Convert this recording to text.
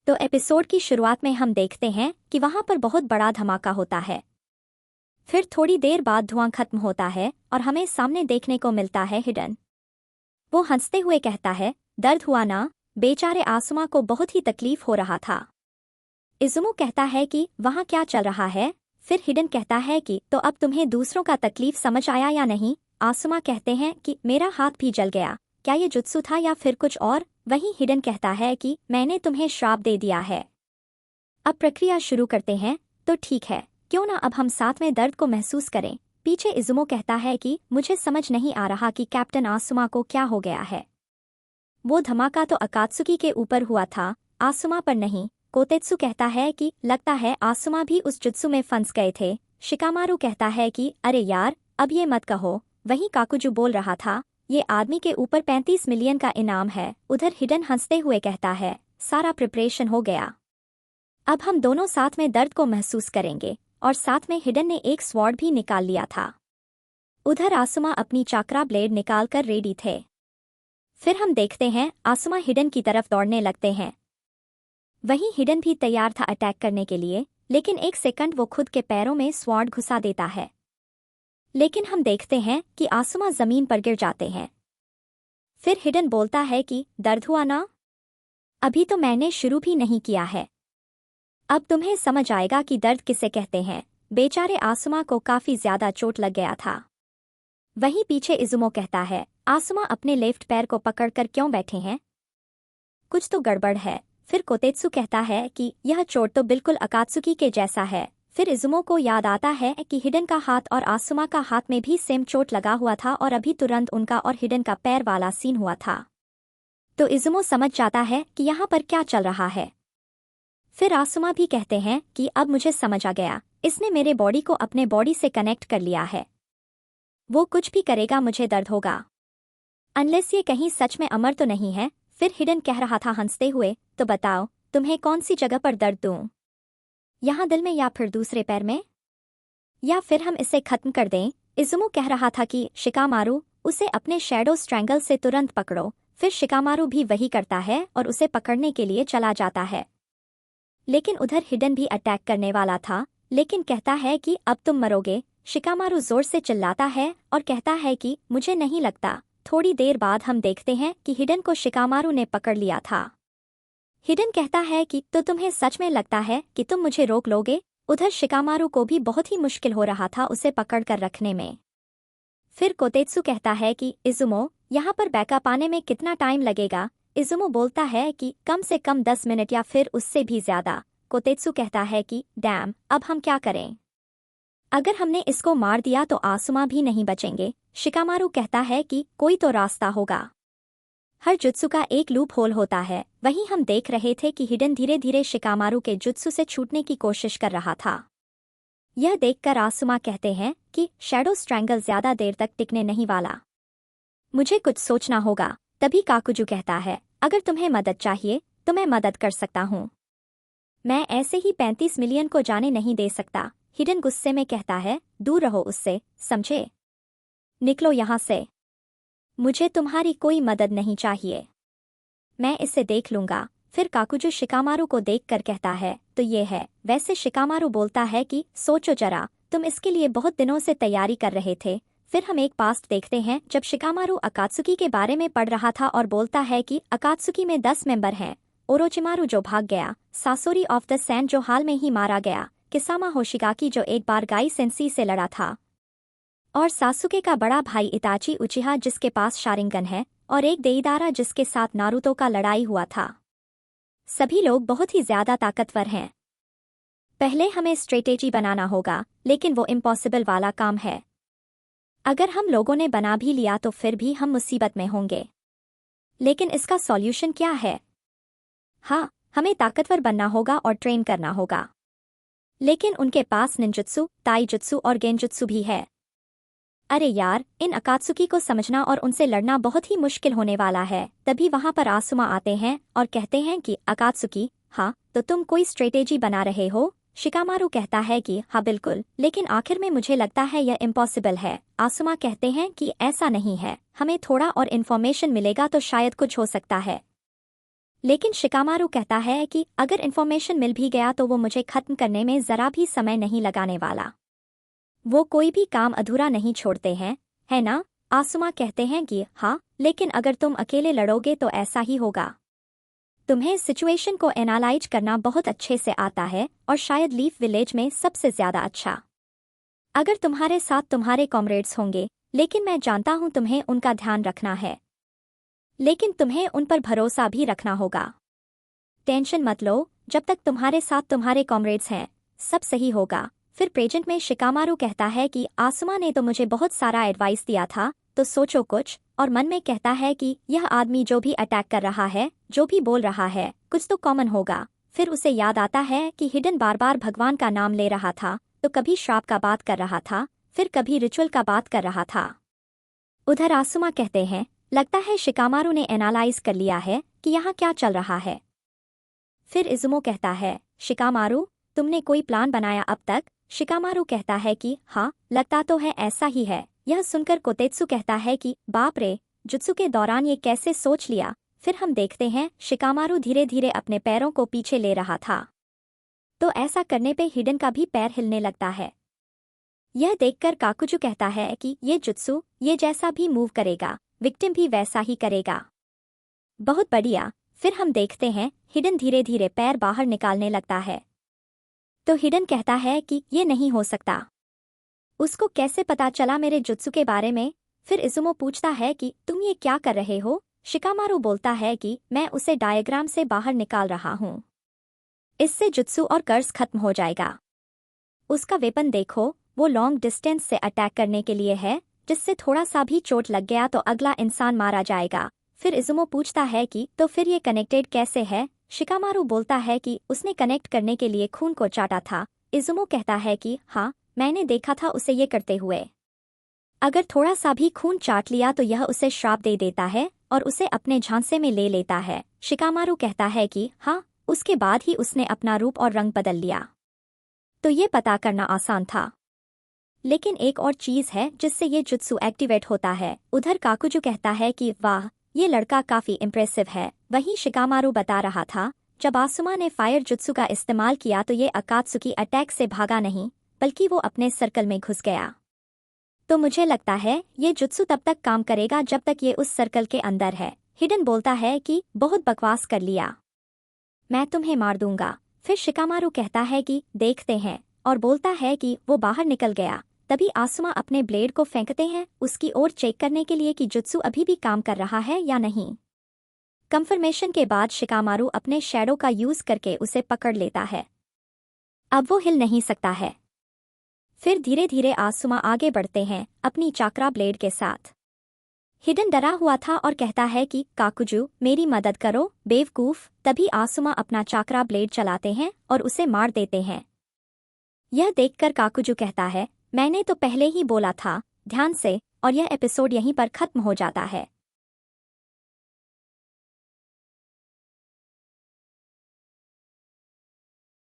तो एपिसोड की शुरुआत में हम देखते हैं कि वहां पर बहुत बड़ा धमाका होता है। फिर थोड़ी देर बाद धुआं खत्म होता है और हमें सामने देखने को मिलता है हिडन। वो हंसते हुए कहता है, दर्द हुआ ना? बेचारे आसुमा को बहुत ही तकलीफ हो रहा था। इजुमो कहता है कि वहां क्या चल रहा है? फिर हिडन कहता है कि तो अब तुम्हें दूसरों का तकलीफ समझ आया या नहीं? आसुमा कहते हैं कि मेरा हाथ भी जल गया। क्या ये जुत्सु था या फिर कुछ और? वहीं हिडन कहता है कि मैंने तुम्हें श्राप दे दिया है। अब प्रक्रिया शुरू करते हैं। तो ठीक है, क्यों ना अब हम साथ में दर्द को महसूस करें। पीछे इजुमो कहता है कि मुझे समझ नहीं आ रहा कि कैप्टन आसुमा को क्या हो गया है। वो धमाका तो अकात्सुकी के ऊपर हुआ था, आसुमा पर नहीं। कोतेत्सु कहता है कि लगता है आसुमा भी उस जुत्सु में फंस गए थे। शिकामारु कहता है कि अरे यार, अब ये मत कहो। वहीं काकुजू बोल रहा था, ये आदमी के ऊपर 35 मिलियन का इनाम है। उधर हिडन हंसते हुए कहता है, सारा प्रिपरेशन हो गया। अब हम दोनों साथ में दर्द को महसूस करेंगे। और साथ में हिडन ने एक स्वॉर्ड भी निकाल लिया था। उधर आसुमा अपनी चाक्रा ब्लेड निकालकर रेडी थे। फिर हम देखते हैं आसुमा हिडन की तरफ दौड़ने लगते हैं। वहीं हिडन भी तैयार था अटैक करने के लिए, लेकिन एक सेकंड वो खुद के पैरों में स्वॉर्ड घुसा देता है। लेकिन हम देखते हैं कि आसुमा जमीन पर गिर जाते हैं। फिर हिडन बोलता है कि दर्द हुआ ना? अभी तो मैंने शुरू भी नहीं किया है। अब तुम्हें समझ आएगा कि दर्द किसे कहते हैं। बेचारे आसुमा को काफी ज्यादा चोट लग गया था। वहीं पीछे इजुमो कहता है, आसुमा अपने लेफ्ट पैर को पकड़कर क्यों बैठे हैं? कुछ तो गड़बड़ है। फिर कोतेत्सु कहता है कि यह चोट तो बिल्कुल अकात्सुकी के जैसा है। फिर इजुमो को याद आता है कि हिडन का हाथ और आसुमा का हाथ में भी सेम चोट लगा हुआ था और अभी तुरंत उनका और हिडन का पैर वाला सीन हुआ था। तो इजुमो समझ जाता है कि यहाँ पर क्या चल रहा है। फिर आसुमा भी कहते हैं कि अब मुझे समझ आ गया, इसने मेरे बॉडी को अपने बॉडी से कनेक्ट कर लिया है। वो कुछ भी करेगा मुझे दर्द होगा। अनलेस ये कहीं सच में अमर तो नहीं है। फिर हिडन कह रहा था हंसते हुए, तो बताओ तुम्हें कौन सी जगह पर दर्द दूं? यहाँ दिल में या फिर दूसरे पैर में? या फिर हम इसे खत्म कर दें? इजुमो कह रहा था कि शिकामारु, उसे अपने शैडो स्ट्रैंगल से तुरंत पकड़ो। फिर शिकामारु भी वही करता है और उसे पकड़ने के लिए चला जाता है। लेकिन उधर हिडन भी अटैक करने वाला था, लेकिन कहता है कि अब तुम मरोगे। शिकामारु जोर से चिल्लाता है और कहता है कि मुझे नहीं लगता। थोड़ी देर बाद हम देखते हैं कि हिडन को शिकामारु ने पकड़ लिया था। हिडन कहता है कि तो तुम्हें सच में लगता है कि तुम मुझे रोक लोगे? उधर शिकामारु को भी बहुत ही मुश्किल हो रहा था उसे पकड़कर रखने में। फिर कोतेत्सु कहता है कि इजुमो, यहाँ पर बैकअप आने में कितना टाइम लगेगा? इजुमो बोलता है कि कम से कम 10 मिनट या फिर उससे भी ज्यादा। कोतेत्सु कहता है कि डैम, अब हम क्या करें? अगर हमने इसको मार दिया तो आसुमा भी नहीं बचेंगे। शिकामारु कहता है कि कोई तो रास्ता होगा। हर जुत्सु का एक लूप होल होता है। वहीं हम देख रहे थे कि हिडन धीरे धीरे शिकामारु के जुत्सु से छूटने की कोशिश कर रहा था। यह देखकर आसुमा कहते हैं कि शैडो स्ट्रैंगल ज्यादा देर तक टिकने नहीं वाला। मुझे कुछ सोचना होगा। तभी काकुजू कहता है, अगर तुम्हें मदद चाहिए तो मैं मदद कर सकता हूँ। मैं ऐसे ही 35 मिलियन को जाने नहीं दे सकता। हिडन गुस्से में कहता है, दूर रहो उससे, समझे? निकलो यहाँ से। मुझे तुम्हारी कोई मदद नहीं चाहिए। मैं इसे देख लूंगा। फिर काकुजू शिकामारु को देखकर कहता है, तो ये है। वैसे शिकामारु बोलता है कि सोचो जरा, तुम इसके लिए बहुत दिनों से तैयारी कर रहे थे। फिर हम एक पास्ट देखते हैं जब शिकामारु अकात्सुकी के बारे में पढ़ रहा था और बोलता है कि अकात्सुकी में 10 मेंबर हैं। ओरोचिमारु जो भाग गया, सासोरी ऑफ द सैंड जो हाल में ही मारा गया, किसामा होशिगाकी जो एक बार गाई सेंसी से लड़ा था, और सासुके का बड़ा भाई इताची उचिहा जिसके पास शारिंगन है, और एक देईदारा जिसके साथ नारुतो का लड़ाई हुआ था। सभी लोग बहुत ही ज्यादा ताकतवर हैं। पहले हमें स्ट्रेटेजी बनाना होगा, लेकिन वो इम्पॉसिबल वाला काम है। अगर हम लोगों ने बना भी लिया तो फिर भी हम मुसीबत में होंगे। लेकिन इसका सॉल्यूशन क्या है? हाँ, हमें ताकतवर बनना होगा और ट्रेन करना होगा। लेकिन उनके पास निंजुत्सु, ताईजुत्सु और गेंजुत्सु भी है। अरे यार, इन अकात्सुकी को समझना और उनसे लड़ना बहुत ही मुश्किल होने वाला है। तभी वहां पर आसुमा आते हैं और कहते हैं कि अकात्सुकी, हाँ तो तुम कोई स्ट्रेटेजी बना रहे हो? शिकामारु कहता है कि हाँ बिल्कुल, लेकिन आखिर में मुझे लगता है यह इम्पॉसिबल है। आसुमा कहते हैं कि ऐसा नहीं है, हमें थोड़ा और इन्फॉर्मेशन मिलेगा तो शायद कुछ हो सकता है। लेकिन शिकामारू कहता है कि अगर इन्फॉर्मेशन मिल भी गया तो वो मुझे खत्म करने में जरा भी समय नहीं लगाने वाला। वो कोई भी काम अधूरा नहीं छोड़ते हैं, है ना? आसुमा कहते हैं कि हाँ, लेकिन अगर तुम अकेले लड़ोगे तो ऐसा ही होगा। तुम्हें सिचुएशन को एनालाइज करना बहुत अच्छे से आता है और शायद लीफ विलेज में सबसे ज्यादा अच्छा। अगर तुम्हारे साथ तुम्हारे कॉमरेड्स होंगे, लेकिन मैं जानता हूं तुम्हें उनका ध्यान रखना है। लेकिन तुम्हें उन पर भरोसा भी रखना होगा। टेंशन मत लो, जब तक तुम्हारे साथ तुम्हारे कॉमरेड्स हैं, सब सही होगा। फिर प्रेजेंट में शिकामारू कहता है कि आसुमा ने तो मुझे बहुत सारा एडवाइस दिया था, तो सोचो कुछ, और मन में कहता है कि यह आदमी जो भी अटैक कर रहा है, जो भी बोल रहा है, कुछ तो कॉमन होगा। फिर उसे याद आता है कि हिडन बार बार भगवान का नाम ले रहा था, तो कभी श्राप का बात कर रहा था, फिर कभी रिचुअल का बात कर रहा था। उधर आसुमा कहते हैं, लगता है शिकामारू ने एनालाइज कर लिया है कि यहाँ क्या चल रहा है। फिर इजुमो कहता है, शिकामारू, तुमने कोई प्लान बनाया अब तक? शिकामारू कहता है कि हाँ, लगता तो है ऐसा ही है। यह सुनकर कोतेत्सु कहता है कि बाप रे, जुत्सु के दौरान ये कैसे सोच लिया। फिर हम देखते हैं शिकामारू धीरे धीरे अपने पैरों को पीछे ले रहा था, तो ऐसा करने पे हिडन का भी पैर हिलने लगता है। यह देखकर काकुजु कहता है कि ये जुत्सु, ये जैसा भी मूव करेगा, विक्टिम भी वैसा ही करेगा। बहुत बढ़िया। फिर हम देखते हैं हिडन धीरे धीरे पैर बाहर निकालने लगता है, तो हिडन कहता है कि ये नहीं हो सकता। उसको कैसे पता चला मेरे जुत्सु के बारे में? फिर इजुमो पूछता है कि तुम ये क्या कर रहे हो? शिकामारू बोलता है कि मैं उसे डायग्राम से बाहर निकाल रहा हूँ, इससे जुत्सु और कर्स खत्म हो जाएगा। उसका वेपन देखो, वो लॉन्ग डिस्टेंस से अटैक करने के लिए है, जिससे थोड़ा सा भी चोट लग गया तो अगला इंसान मारा जाएगा। फिर इजुमो पूछता है कि तो फिर ये कनेक्टेड कैसे है? शिकामारू बोलता है कि उसने कनेक्ट करने के लिए खून को चाटा था। इजुमो कहता है कि हाँ, मैंने देखा था उसे ये करते हुए। अगर थोड़ा सा भी खून चाट लिया तो यह उसे श्राप दे देता है और उसे अपने झांसे में ले लेता है। शिकामारू कहता है कि हाँ, उसके बाद ही उसने अपना रूप और रंग बदल लिया। तो ये पता करना आसान था। लेकिन एक और चीज है जिससे ये जुत्सु एक्टिवेट होता है। उधर काकुजु कहता है कि वाह, ये लड़का काफी इम्प्रेसिव है। वहीं शिकामारू बता रहा था, जब आसुमा ने फायर जुत्सु का इस्तेमाल किया तो ये अकात्सुकी अटैक से भागा नहीं, बल्कि वो अपने सर्कल में घुस गया। तो मुझे लगता है ये जुत्सु तब तक काम करेगा जब तक ये उस सर्कल के अंदर है। हिडन बोलता है कि बहुत बकवास कर लिया, मैं तुम्हें मार दूंगा। फिर शिकामारू कहता है कि देखते हैं, और बोलता है कि वो बाहर निकल गया। तभी आसुमा अपने ब्लेड को फेंकते हैं उसकी ओर चेक करने के लिए कि जुत्सु अभी भी काम कर रहा है या नहीं। कंफर्मेशन के बाद शिकामारू अपने शैडो का यूज करके उसे पकड़ लेता है। अब वो हिल नहीं सकता है। फिर धीरे धीरे आसुमा आगे बढ़ते हैं अपनी चाक्रा ब्लेड के साथ। हिडन डरा हुआ था और कहता है कि काकुजु, मेरी मदद करो, बेवकूफ। तभी आसुमा अपना चाक्रा ब्लेड चलाते हैं और उसे मार देते हैं। यह देखकर काकुजु कहता है, मैंने तो पहले ही बोला था, ध्यान से। और यह एपिसोड यहीं पर खत्म हो जाता है।